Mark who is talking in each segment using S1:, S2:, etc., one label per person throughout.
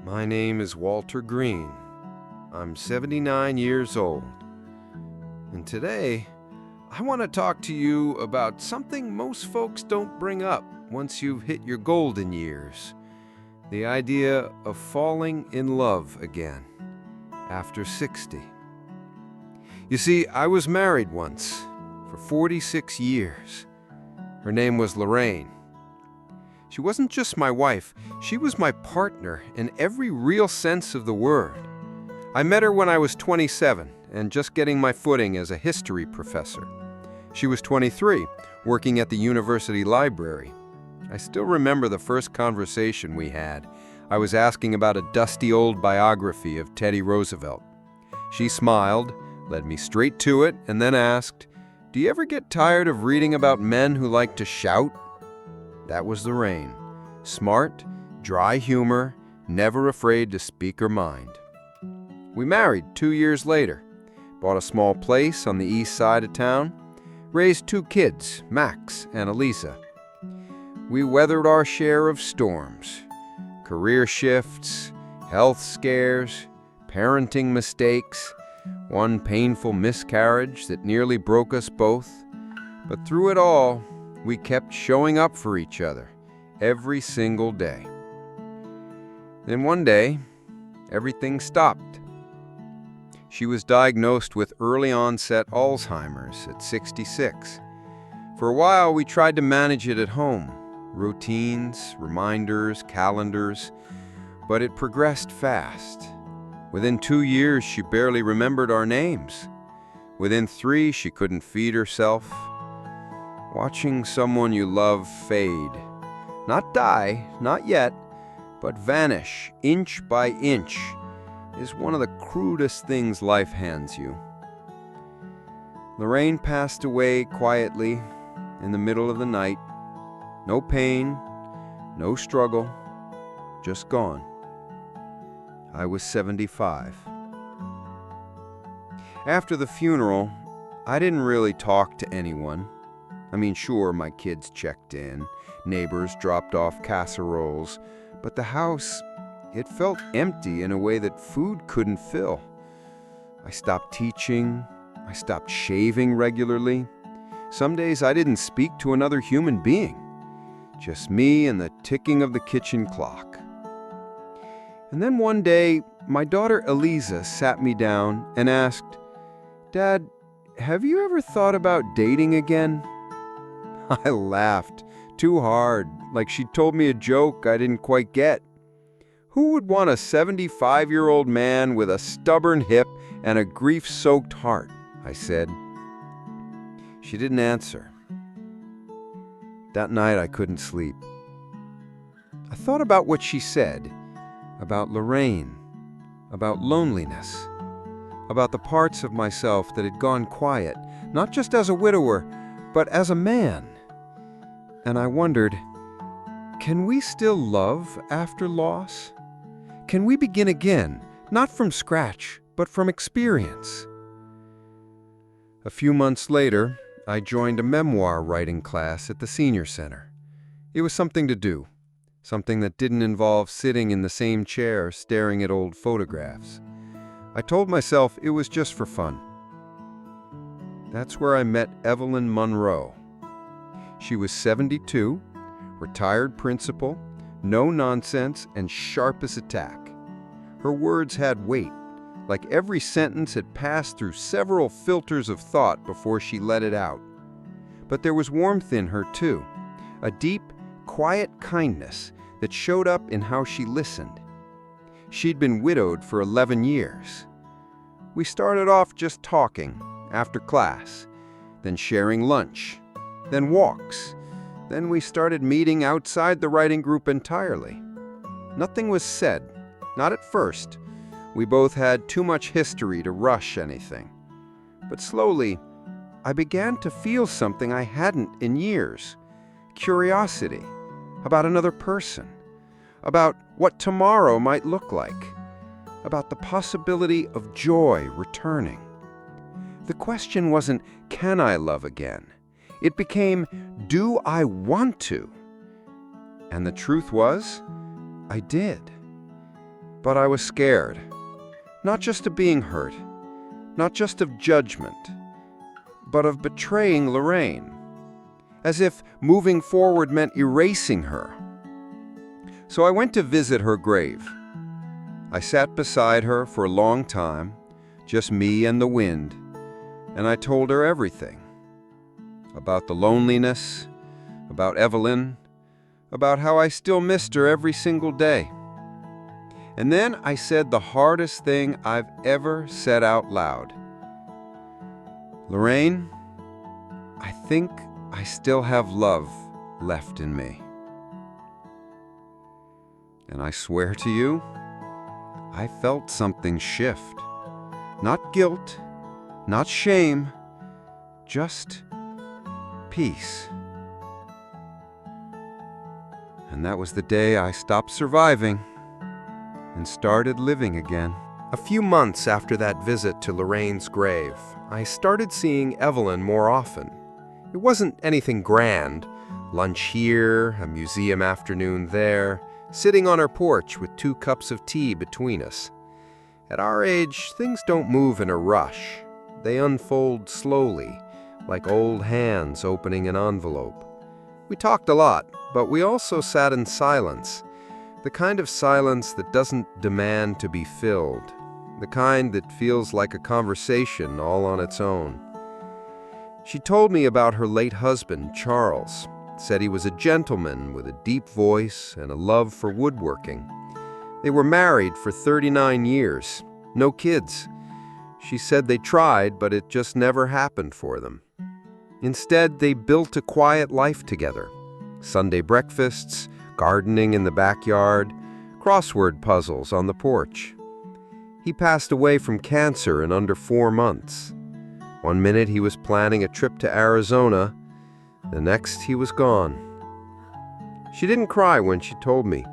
S1: My name is Walter Greene. I'm 79 years old. And today, I want to talk to you about something most folks don't bring up once you've hit your golden years. The idea of falling in love again after 60. You see, I was married once for 46 years. Her name was Lorraine. She wasn't just my wife, she was my partner in every real sense of the word. I met her when I was 27 and just getting my footing as a history professor. She was 23, working at the university library. I still remember the first conversation we had. I was asking about a dusty old biography of Teddy Roosevelt. She smiled, led me straight to it, and then asked, "Do you ever get tired of reading about men who like to shout?" That was Lorraine. Smart, dry humor, never afraid to speak her mind. We married 2 years later, bought a small place on the east side of town, raised 2 kids, Max and Elisa. We weathered our share of storms, career shifts, health scares, parenting mistakes, one painful miscarriage that nearly broke us both. But through it all, we kept showing up for each other every single day. Then one day, everything stopped. She was diagnosed with early onset Alzheimer's at 66. For a while, we tried to manage it at home. Routines, reminders, calendars, but it progressed fast. Within 2 years, she barely remembered our names. Within 3, she couldn't feed herself. Watching someone you love fade, not die, not yet, but vanish inch by inch, is one of the crudest things life hands you. Lorraine passed away quietly in the middle of the night. No pain, no struggle, just gone. I was 75. After the funeral, I didn't really talk to anyone. I mean, sure, my kids checked in, neighbors dropped off casseroles, but the house, it felt empty in a way that food couldn't fill. I stopped teaching, I stopped shaving regularly. Some days I didn't speak to another human being, just me and the ticking of the kitchen clock. And then one day, my daughter Elisa sat me down and asked, "Dad, have you ever thought about dating again?" I laughed too hard, like she'd told me a joke I didn't quite get. Who would want a 75-year-old man with a stubborn hip and a grief-soaked heart? I said. She didn't answer. That night I couldn't sleep. I thought about what she said, about Lorraine, about loneliness, about the parts of myself that had gone quiet, not just as a widower, but as a man. And I wondered, can we still love after loss? Can we begin again, not from scratch, but from experience? A few months later, I joined a memoir writing class at the senior center. It was something to do, something that didn't involve sitting in the same chair staring at old photographs. I told myself it was just for fun. That's where I met Evelyn Monroe. She was 72, retired principal, no nonsense, and sharp as a tack. Her words had weight, like every sentence had passed through several filters of thought before she let it out. But there was warmth in her, too, a deep, quiet kindness that showed up in how she listened. She'd been widowed for 11 years. We started off just talking, after class, then sharing lunch, then walks. Then we started meeting outside the writing group entirely. Nothing was said, not at first. We both had too much history to rush anything. But slowly, I began to feel something I hadn't in years. Curiosity about another person, about what tomorrow might look like, about the possibility of joy returning. The question wasn't, can I love again? It became, do I want to? And the truth was, I did. But I was scared. Not just of being hurt, not just of judgment, but of betraying Lorraine, as if moving forward meant erasing her. So I went to visit her grave. I sat beside her for a long time, just me and the wind, and I told her everything. About the loneliness, about Evelyn, about how I still missed her every single day. And then I said the hardest thing I've ever said out loud. Lorraine, I think I still have love left in me. And I swear to you, I felt something shift. Not guilt, not shame, just peace. And that was the day I stopped surviving and started living again.
S2: A few months after that visit to Lorraine's grave, I started seeing Evelyn more often. It wasn't anything grand. Lunch here, a museum afternoon there, sitting on her porch with 2 cups of tea between us. At our age, things don't move in a rush. They unfold slowly, like old hands opening an envelope. We talked a lot, but we also sat in silence. The kind of silence that doesn't demand to be filled. The kind that feels like a conversation all on its own. She told me about her late husband, Charles. Said he was a gentleman with a deep voice and a love for woodworking. They were married for 39 years. No kids. She said they tried, but it just never happened for them. Instead, they built a quiet life together. Sunday breakfasts, gardening in the backyard, crossword puzzles on the porch. He passed away from cancer in under 4 months. One minute he was planning a trip to Arizona, the next he was gone. She didn't cry when she told me.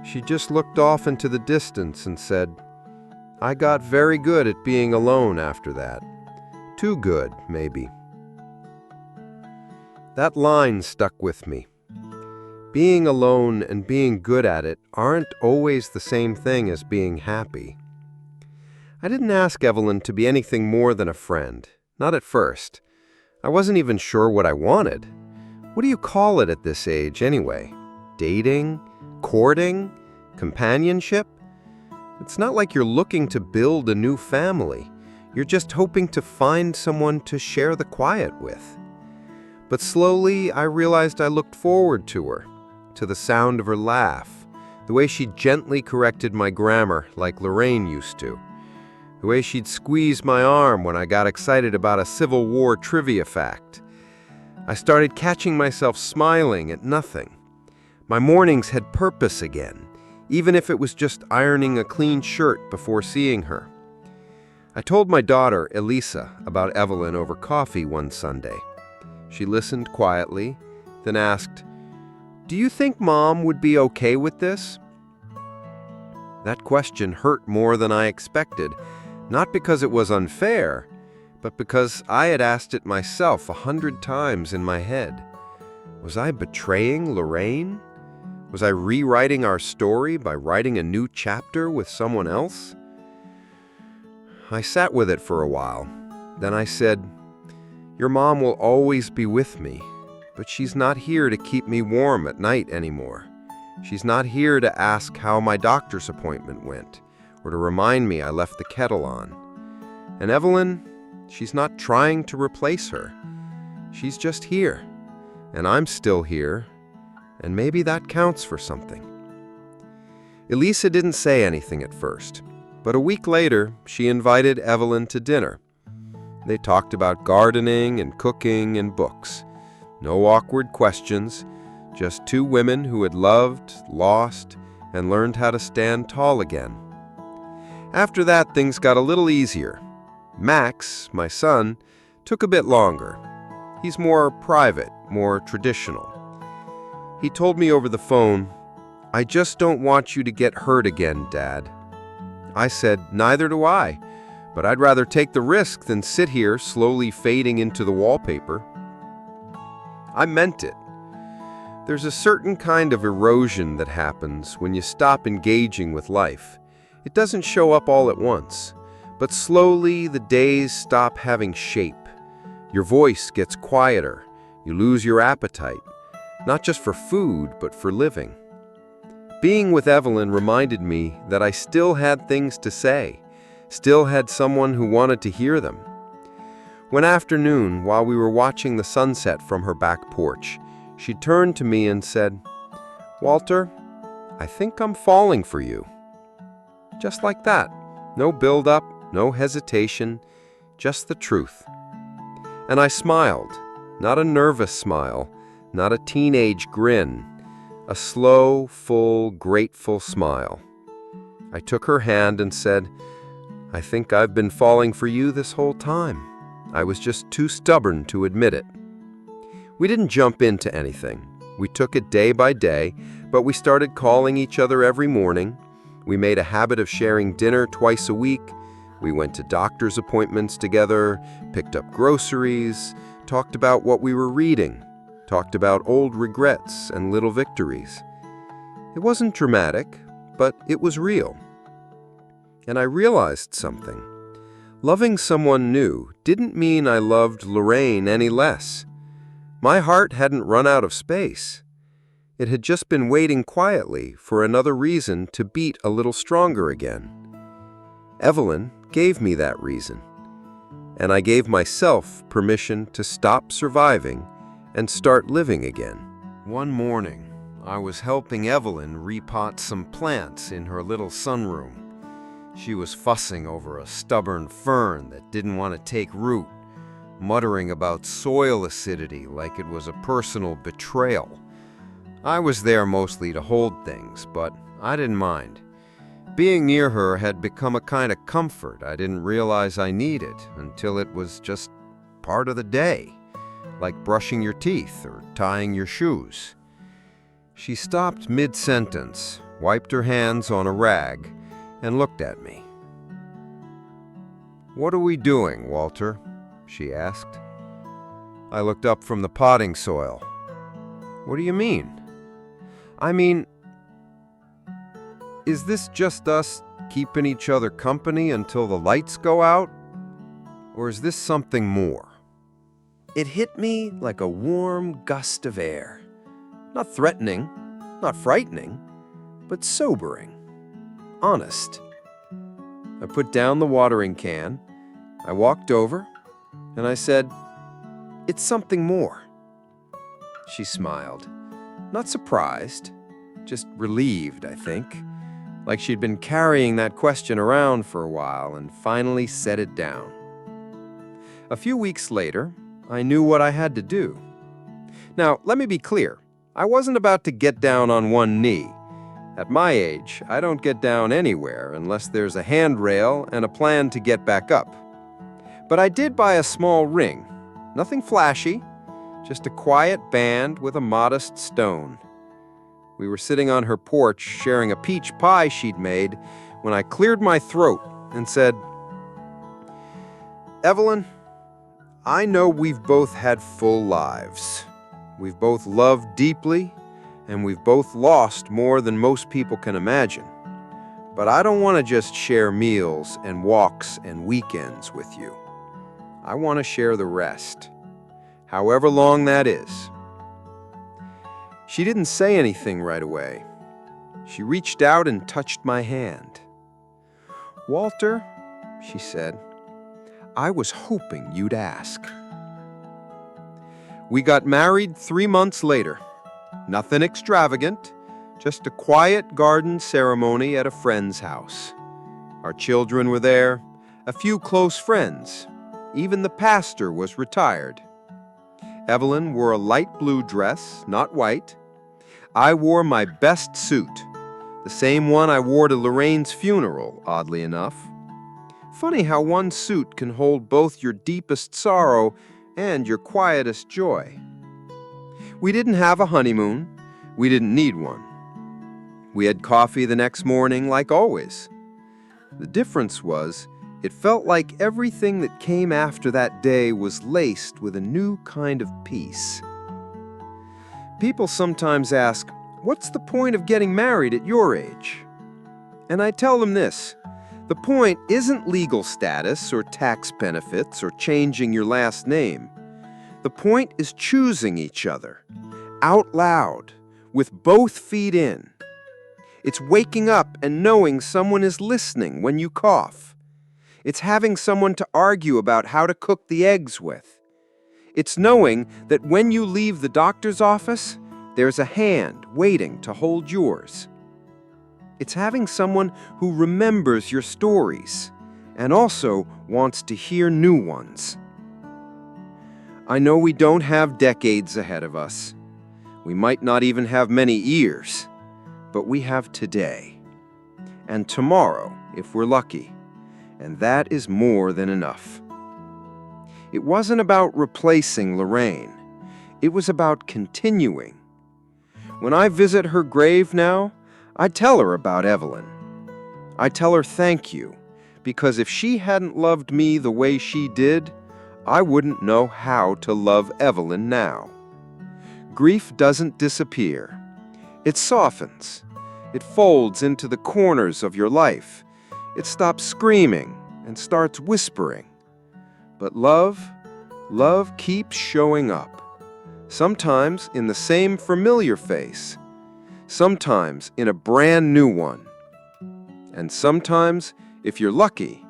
S2: She just looked off into the distance and said, "I got very good at being alone after that. Too good, maybe." That line stuck with me. Being alone and being good at it aren't always the same thing as being happy. I didn't ask Evelyn to be anything more than a friend, not at first. I wasn't even sure what I wanted. What do you call it at this age anyway? Dating? Courting? Companionship? It's not like you're looking to build a new family. You're just hoping to find someone to share the quiet with. But slowly, I realized I looked forward to her, to the sound of her laugh, the way she gently corrected my grammar like Lorraine used to, the way she'd squeeze my arm when I got excited about a Civil War trivia fact. I started catching myself smiling at nothing. My mornings had purpose again, even if it was just ironing a clean shirt before seeing her. I told my daughter, Elisa, about Evelyn over coffee one Sunday. She listened quietly, then asked, "Do you think Mom would be okay with this?" That question hurt more than I expected, not because it was unfair, but because I had asked it myself 100 times in my head. Was I betraying Lorraine? Was I rewriting our story by writing a new chapter with someone else? I sat with it for a while. Then I said, "Your mom will always be with me, but she's not here to keep me warm at night anymore. She's not here to ask how my doctor's appointment went, or to remind me I left the kettle on. And Evelyn, she's not trying to replace her. She's just here, and I'm still here, and maybe that counts for something." Elisa didn't say anything at first, but a week later, she invited Evelyn to dinner. They talked about gardening and cooking and books. No awkward questions, just 2 women who had loved, lost, and learned how to stand tall again. After that, things got a little easier. Max, my son, took a bit longer. He's more private, more traditional. He told me over the phone, "I just don't want you to get hurt again, Dad." I said, "Neither do I, but I'd rather take the risk than sit here slowly fading into the wallpaper." I meant it. There's a certain kind of erosion that happens when you stop engaging with life. It doesn't show up all at once, but slowly the days stop having shape. Your voice gets quieter. You lose your appetite, not just for food, but for living. Being with Evelyn reminded me that I still had things to say, still had someone who wanted to hear them. One afternoon, while we were watching the sunset from her back porch, she turned to me and said, "Walter, I think I'm falling for you." Just like that. No build-up, no hesitation, just the truth. And I smiled, not a nervous smile, not a teenage grin, a slow, full, grateful smile. I took her hand and said, "I think I've been falling for you this whole time. I was just too stubborn to admit it." We didn't jump into anything. We took it day by day, but we started calling each other every morning. We made a habit of sharing dinner twice a week. We went to doctor's appointments together, picked up groceries, talked about what we were reading, talked about old regrets and little victories. It wasn't dramatic, but it was real. And I realized something. Loving someone new didn't mean I loved Lorraine any less. My heart hadn't run out of space. It had just been waiting quietly for another reason to beat a little stronger again. Evelyn gave me that reason, and I gave myself permission to stop surviving and start living again. One morning, I was helping Evelyn repot some plants in her little sunroom. She was fussing over a stubborn fern that didn't want to take root, muttering about soil acidity like it was a personal betrayal. I was there mostly to hold things, but I didn't mind. Being near her had become a kind of comfort I didn't realize I needed until it was just part of the day, like brushing your teeth or tying your shoes. She stopped mid-sentence, wiped her hands on a rag, and looked at me. "What are we doing, Walter?" she asked. I looked up from the potting soil. "What do you mean?" "I mean, is this just us keeping each other company until the lights go out? Or is this something more?" It hit me like a warm gust of air. Not threatening, not frightening, but sobering. Honest. I put down the watering can, I walked over, and I said, "It's something more." She smiled. Not surprised, just relieved, I think, like she'd been carrying that question around for a while and finally set it down. A few weeks later, I knew what I had to do. Now, let me be clear. I wasn't about to get down on one knee. At my age, I don't get down anywhere unless there's a handrail and a plan to get back up. But I did buy a small ring. Nothing flashy, just a quiet band with a modest stone. We were sitting on her porch sharing a peach pie she'd made when I cleared my throat and said, "Evelyn, I know we've both had full lives. We've both loved deeply, and we've both lost more than most people can imagine. But I don't want to just share meals and walks and weekends with you. I want to share the rest, however long that is." She didn't say anything right away. She reached out and touched my hand. "Walter," she said, "I was hoping you'd ask." We got married 3 months later. Nothing extravagant, just a quiet garden ceremony at a friend's house. Our children were there, a few close friends. Even the pastor was retired. Evelyn wore a light blue dress, not white. I wore my best suit, the same one I wore to Lorraine's funeral, oddly enough. Funny how one suit can hold both your deepest sorrow and your quietest joy. We didn't have a honeymoon. We didn't need one. We had coffee the next morning, like always. The difference was, it felt like everything that came after that day was laced with a new kind of peace. People sometimes ask, "What's the point of getting married at your age?"
S1: And I tell them this: the point isn't legal status or tax benefits or changing your last name. The point is choosing each other, out loud, with both feet in. It's waking up and knowing someone is listening when you cough. It's having someone to argue about how to cook the eggs with. It's knowing that when you leave the doctor's office, there's a hand waiting to hold yours. It's having someone who remembers your stories and also wants to hear new ones. I know we don't have decades ahead of us. We might not even have many years, but we have today and tomorrow if we're lucky, and that is more than enough. It wasn't about replacing Lorraine. It was about continuing. When I visit her grave now, I tell her about Evelyn. I tell her thank you, because if she hadn't loved me the way she did, I wouldn't know how to love Evelyn now. Grief doesn't disappear. It softens. It folds into the corners of your life. It stops screaming and starts whispering. But love keeps showing up. Sometimes in the same familiar face. Sometimes in a brand new one. And sometimes, if you're lucky,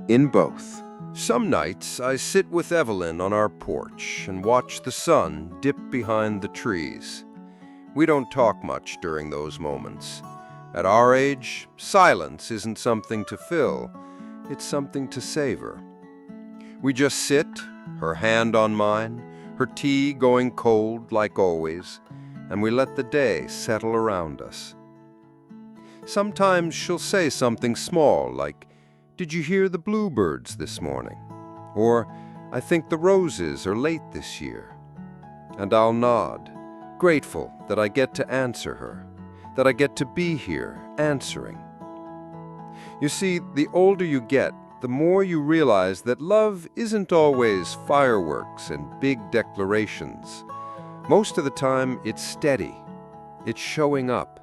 S1: in both.
S2: Some nights I sit with Evelyn on our porch and watch the sun dip behind the trees. We don't talk much during those moments. At our age, silence isn't something to fill, it's something to savor. We just sit, her hand on mine, her tea going cold like always, and we let the day settle around us. Sometimes she'll say something small like, "Did you hear the bluebirds this morning?" Or, "I think the roses are late this year." And I'll nod, grateful that I get to answer her, that I get to be here answering. You see, the older you get, the more you realize that love isn't always fireworks and big declarations. Most of the time, it's steady. It's showing up.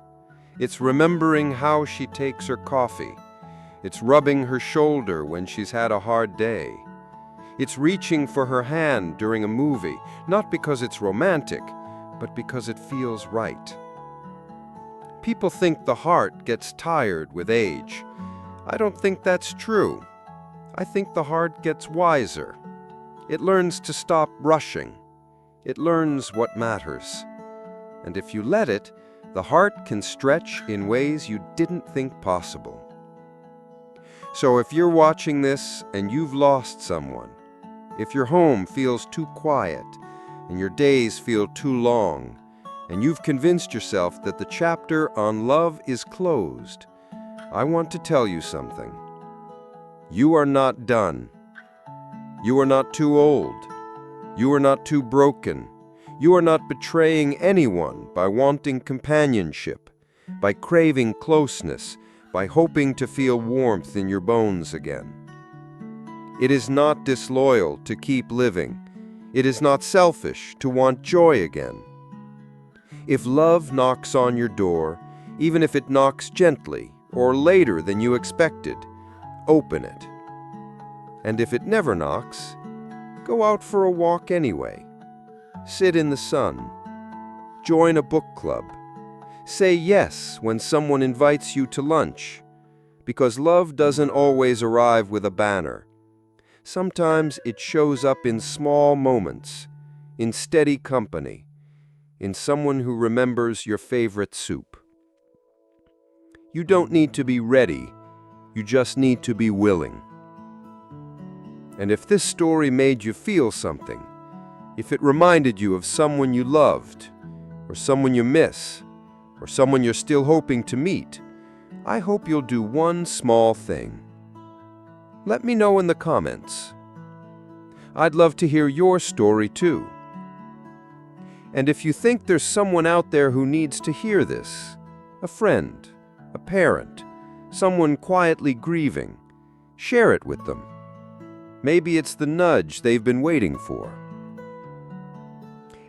S2: It's remembering how she takes her coffee. It's rubbing her shoulder when she's had a hard day. It's reaching for her hand during a movie, not because it's romantic, but because it feels right. People think the heart gets tired with age. I don't think that's true. I think the heart gets wiser. It learns to stop rushing. It learns what matters. And if you let it, the heart can stretch in ways you didn't think possible. So if you're watching this and you've lost someone, if your home feels too quiet and your days feel too long, and you've convinced yourself that the chapter on love is closed, I want to tell you something. You are not done. You are not too old. You are not too broken. You are not betraying anyone by wanting companionship, by craving closeness, by hoping to feel warmth in your bones again. It is not disloyal to keep living. It is not selfish to want joy again. If love knocks on your door, even if it knocks gently or later than you expected, open it. And if it never knocks, go out for a walk anyway. Sit in the sun. Join a book club. Say yes when someone invites you to lunch, because love doesn't always arrive with a banner. Sometimes it shows up in small moments, in steady company, in someone who remembers your favorite soup. You don't need to be ready, you just need to be willing. And if this story made you feel something, if it reminded you of someone you loved, or someone you miss, or someone you're still hoping to meet, I hope you'll do one small thing. Let me know in the comments. I'd love to hear your story too. And if you think there's someone out there who needs to hear this, a friend, a parent, someone quietly grieving, share it with them. Maybe it's the nudge they've been waiting for.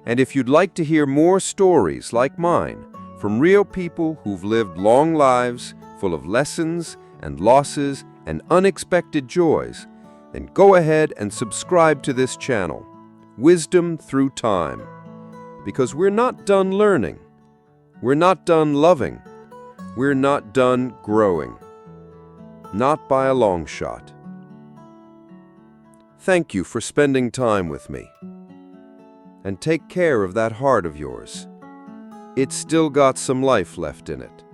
S2: And if you'd like to hear more stories like mine from real people who've lived long lives,
S1: full of lessons and losses and unexpected joys, then go ahead and subscribe to this channel, Wisdom Through Time, because we're not done learning, we're not done loving, we're not done growing. Not by a long shot. Thank you for spending time with me. And take care of that heart of yours. It's still got some life left in it.